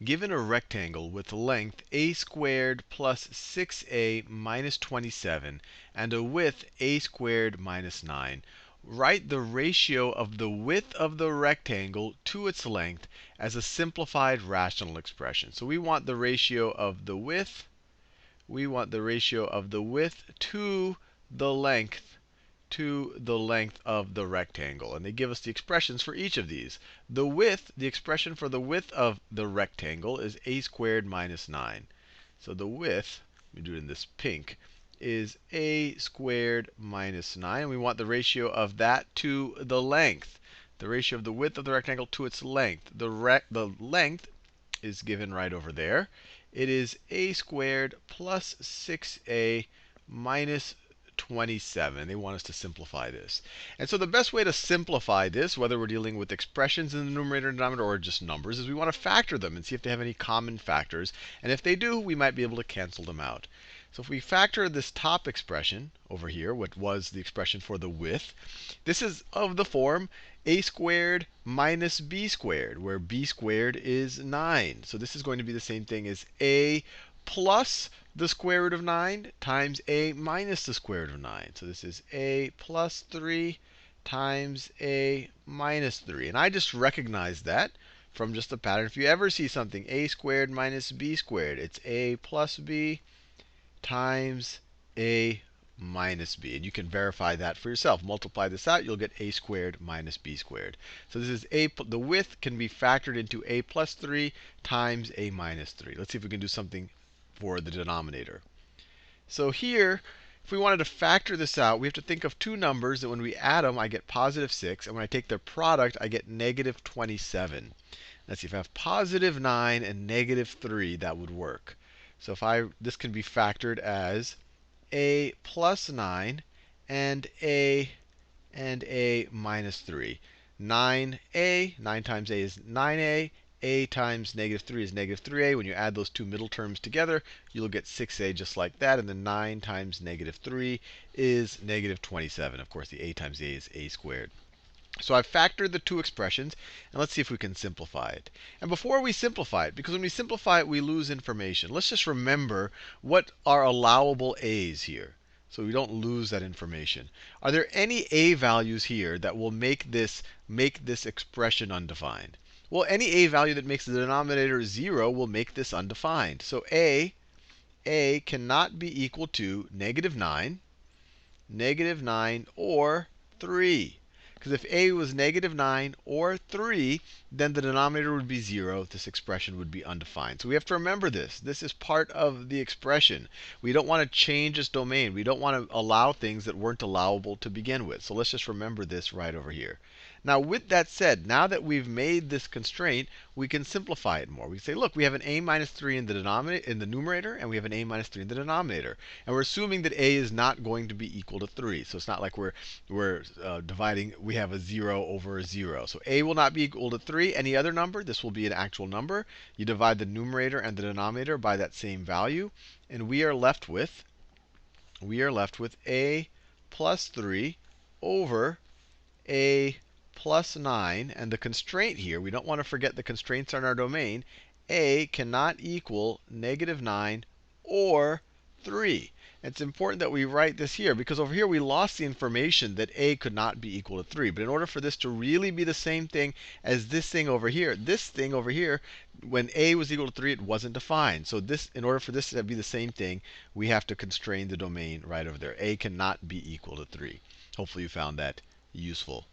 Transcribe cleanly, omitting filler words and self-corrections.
given a rectangle with length a squared plus 6a minus 27 and a width a squared minus 9, write the ratio of the width of the rectangle to its length as a simplified rational expression. So we want the ratio of the width. We want the ratio of the width to the length of the rectangle. And they give us the expressions for each of these. The width, the expression for the width of the rectangle is a squared minus 9. So the width, let me do it in this pink, is a squared minus 9. We want the ratio of that to the length. The ratio of the width of the rectangle to its length. The length is given right over there. It is a squared plus 6a minus 27. They want us to simplify this. And so the best way to simplify this, whether we're dealing with expressions in the numerator and denominator or just numbers, is we want to factor them and see if they have any common factors. And if they do, we might be able to cancel them out. So if we factor this top expression over here, what was the expression for the width, this is of the form a squared minus b squared, where b squared is 9. So this is going to be the same thing as a plus the square root of 9 times a minus the square root of 9. So this is a plus 3 times a minus 3. And I just recognize that from just the pattern. If you ever see something a squared minus b squared, it's a plus b times a minus b. And you can verify that for yourself. Multiply this out, you'll get a squared minus b squared. So this is the width can be factored into a plus 3 times a minus 3. Let's see if we can do something for the denominator. So here, if we wanted to factor this out, we have to think of two numbers that when we add them, I get positive 6. And when I take their product, I get negative 27. Let's see, if I have positive 9 and negative 3, that would work. So this can be factored as a plus 9 and a minus 3. 9a, 9 times a is 9a. A times negative 3 is negative 3a. When you add those two middle terms together, you'll get 6a just like that. And then 9 times negative 3 is negative 27. Of course, the a times a is a squared. So I've factored the two expressions, and let's see if we can simplify it. And before we simplify it, because when we simplify it, we lose information, let's just remember what are allowable a's here, so we don't lose that information. Are there any a values here that will make this expression undefined? Well, any a value that makes the denominator 0 will make this undefined. So a cannot be equal to negative 9, or 3. Because if a was negative 9 or 3, then the denominator would be 0. This expression would be undefined. So we have to remember this. This is part of the expression. We don't want to change its domain. We don't want to allow things that weren't allowable to begin with. So let's just remember this right over here. Now, with that said, now that we've made this constraint, we can simplify it more. We say, look, we have an a minus 3 in the numerator, and we have an a minus 3 in the denominator. And we're assuming that a is not going to be equal to 3. So it's not like we're dividing, we have a 0 over a 0. So a will not be equal to 3. Any other number, this will be an actual number. You divide the numerator and the denominator by that same value. And we are left with a plus 3 over a plus 9. And the constraint here, we don't want to forget the constraints on our domain. A cannot equal negative 9 or 3. It's important that we write this here, because over here we lost the information that a could not be equal to 3. But in order for this to really be the same thing as this thing over here, when a was equal to 3, it wasn't defined. So in order for this to be the same thing, we have to constrain the domain right over there. A cannot be equal to 3. Hopefully you found that useful.